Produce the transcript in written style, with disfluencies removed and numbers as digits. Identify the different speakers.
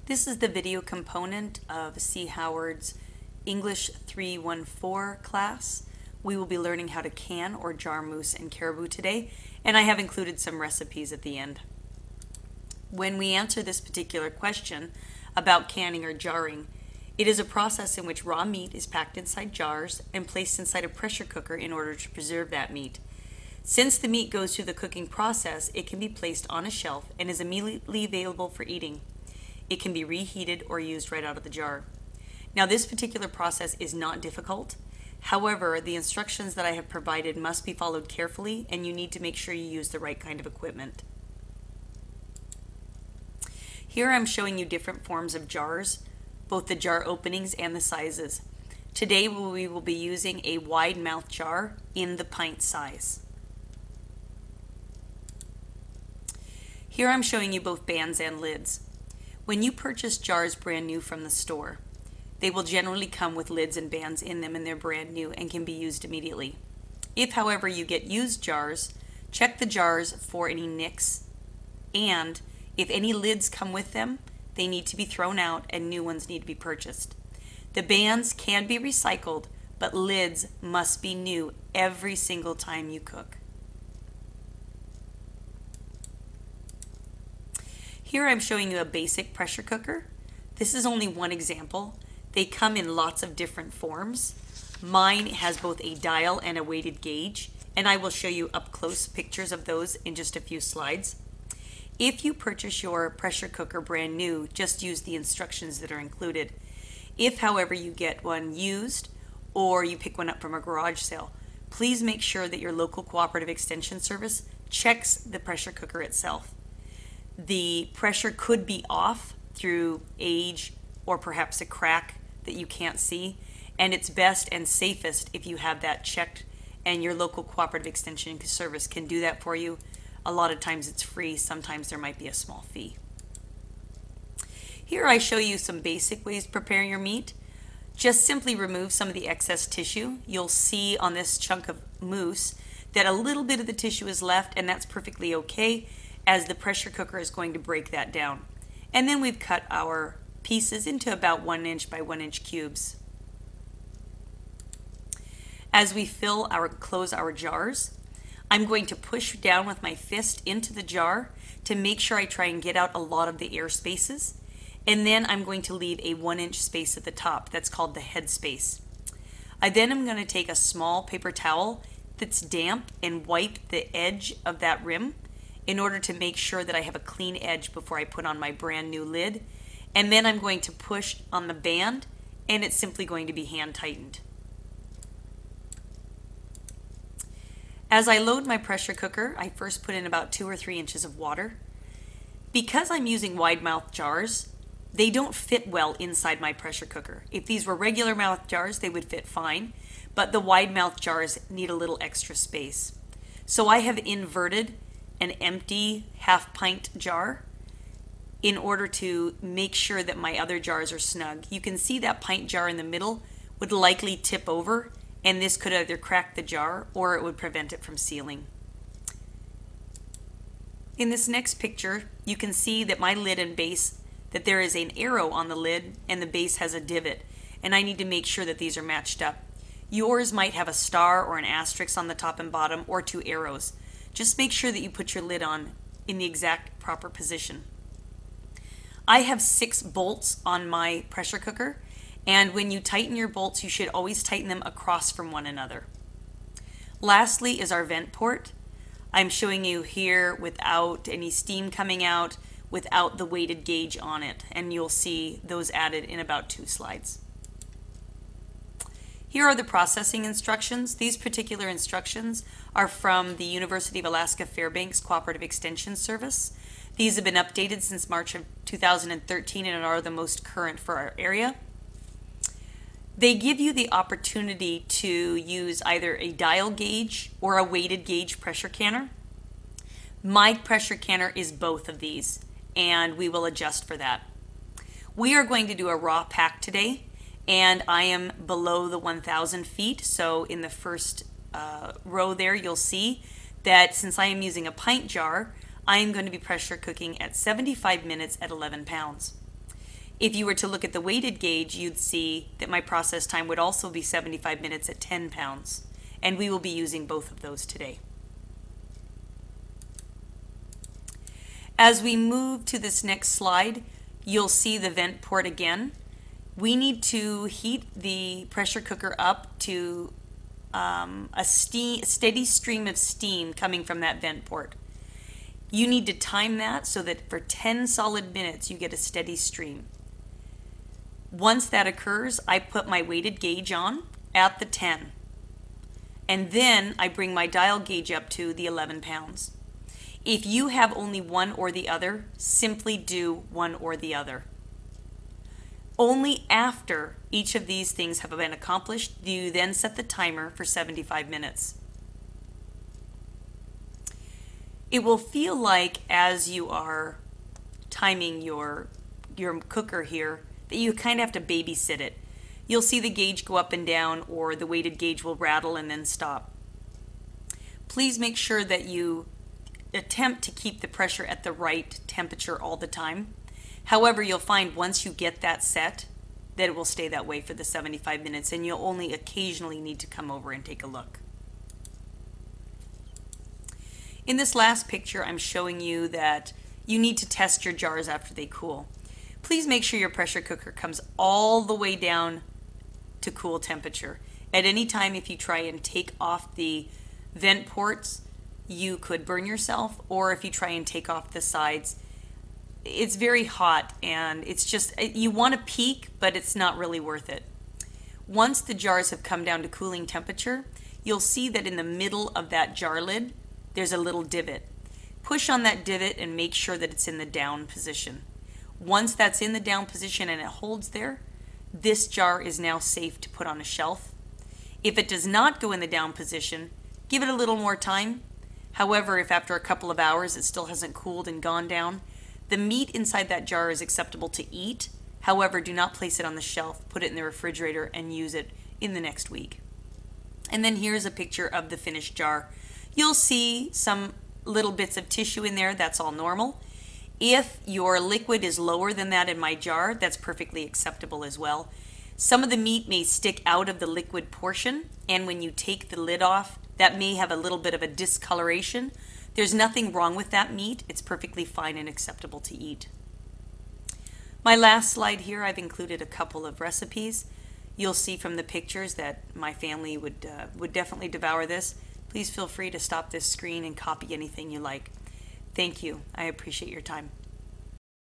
Speaker 1: This is the video component of C. Howard's English 314 class. We will be learning how to can or jar moose and caribou today, and I have included some recipes at the end. When we answer this particular question about canning or jarring, it is a process in which raw meat is packed inside jars and placed inside a pressure cooker in order to preserve that meat. Since the meat goes through the cooking process, it can be placed on a shelf and is immediately available for eating. It can be reheated or used right out of the jar. Now, this particular process is not difficult. However, the instructions that I have provided must be followed carefully, and you need to make sure you use the right kind of equipment. Here I'm showing you different forms of jars, both the jar openings and the sizes. Today we will be using a wide mouth jar in the pint size. Here I'm showing you both bands and lids. When you purchase jars brand new from the store, they will generally come with lids and bands in them, and they're brand new and can be used immediately. If, however, you get used jars, check the jars for any nicks, and if any lids come with them, they need to be thrown out and new ones need to be purchased. The bands can be recycled, but lids must be new every single time you cook. Here I'm showing you a basic pressure cooker. This is only one example. They come in lots of different forms. Mine has both a dial and a weighted gauge, and I will show you up close pictures of those in just a few slides. If you purchase your pressure cooker brand new, just use the instructions that are included. If, however, you get one used or you pick one up from a garage sale, please make sure that your local cooperative extension service checks the pressure cooker itself. The pressure could be off through age or perhaps a crack that you can't see, and it's best and safest if you have that checked, and your local cooperative extension service can do that for you. A lot of times it's free, sometimes there might be a small fee. Here I show you some basic ways to prepare your meat. Just simply remove some of the excess tissue. You'll see on this chunk of moose that a little bit of the tissue is left, and that's perfectly okay, as the pressure cooker is going to break that down. And then we've cut our pieces into about 1 inch by 1 inch cubes. As we close our jars, I'm going to push down with my fist into the jar to make sure I try and get out a lot of the air spaces. And then I'm going to leave a 1 inch space at the top. That's called the head space. I then am going to take a small paper towel that's damp and wipe the edge of that rim in order to make sure that I have a clean edge before I put on my brand new lid. And then I'm going to push on the band, and it's simply going to be hand tightened. As I load my pressure cooker, I first put in about 2 or 3 inches of water. Because I'm using wide mouth jars, they don't fit well inside my pressure cooker. If these were regular mouth jars, they would fit fine, but the wide mouth jars need a little extra space. So I have inverted an empty half pint jar in order to make sure that my other jars are snug. You can see that pint jar in the middle would likely tip over, and this could either crack the jar or it would prevent it from sealing. In this next picture, you can see that my lid and base, that there is an arrow on the lid and the base has a divot, and I need to make sure that these are matched up. Yours might have a star or an asterisk on the top and bottom, or 2 arrows. Just make sure that you put your lid on in the exact proper position. I have 6 bolts on my pressure cooker, and when you tighten your bolts, you should always tighten them across from one another. Lastly is our vent port. I'm showing you here without any steam coming out, without the weighted gauge on it, and you'll see those added in about 2 slides. Here are the processing instructions. These particular instructions are from the University of Alaska Fairbanks Cooperative Extension Service. These have been updated since March of 2013 and are the most current for our area. They give you the opportunity to use either a dial gauge or a weighted gauge pressure canner. My pressure canner is both of these, and we will adjust for that. We are going to do a raw pack today, and I am below the 1,000 feet, so in the first row there you'll see that since I am using a pint jar, I am going to be pressure cooking at 75 minutes at 11 pounds. If you were to look at the weighted gauge, you'd see that my process time would also be 75 minutes at 10 pounds. And we will be using both of those today. As we move to this next slide, you'll see the vent port again. We need to heat the pressure cooker up to a steady stream of steam coming from that vent port. You need to time that so that for 10 solid minutes you get a steady stream. Once that occurs, I put my weighted gauge on at the 10. And then I bring my dial gauge up to the 11 pounds. If you have only one or the other, simply do one or the other. Only after each of these things have been accomplished do you then set the timer for 75 minutes. It will feel like as you are timing your cooker here that you kind of have to babysit it. You'll see the gauge go up and down, or the weighted gauge will rattle and then stop. Please make sure that you attempt to keep the pressure at the right temperature all the time. However, you'll find once you get that set that it will stay that way for the 75 minutes, and you'll only occasionally need to come over and take a look. In this last picture, I'm showing you that you need to test your jars after they cool. Please make sure your pressure cooker comes all the way down to cool temperature. At any time, if you try and take off the vent ports, you could burn yourself, or if you try and take off the sides, it's very hot and it's just, you want to peek, but it's not really worth it. Once the jars have come down to cooling temperature, you'll see that in the middle of that jar lid, there's a little divot. Push on that divot and make sure that it's in the down position. Once that's in the down position and it holds there, this jar is now safe to put on a shelf. If it does not go in the down position, give it a little more time. However, if after a couple of hours it still hasn't cooled and gone down, the meat inside that jar is acceptable to eat. However, do not place it on the shelf. Put it in the refrigerator and use it in the next week. And then here's a picture of the finished jar. You'll see some little bits of tissue in there. That's all normal. If your liquid is lower than that in my jar, that's perfectly acceptable as well. Some of the meat may stick out of the liquid portion, and when you take the lid off, that may have a little bit of a discoloration. There's nothing wrong with that meat. It's perfectly fine and acceptable to eat. My last slide here, I've included a couple of recipes. You'll see from the pictures that my family would definitely devour this. Please feel free to stop this screen and copy anything you like. Thank you. I appreciate your time.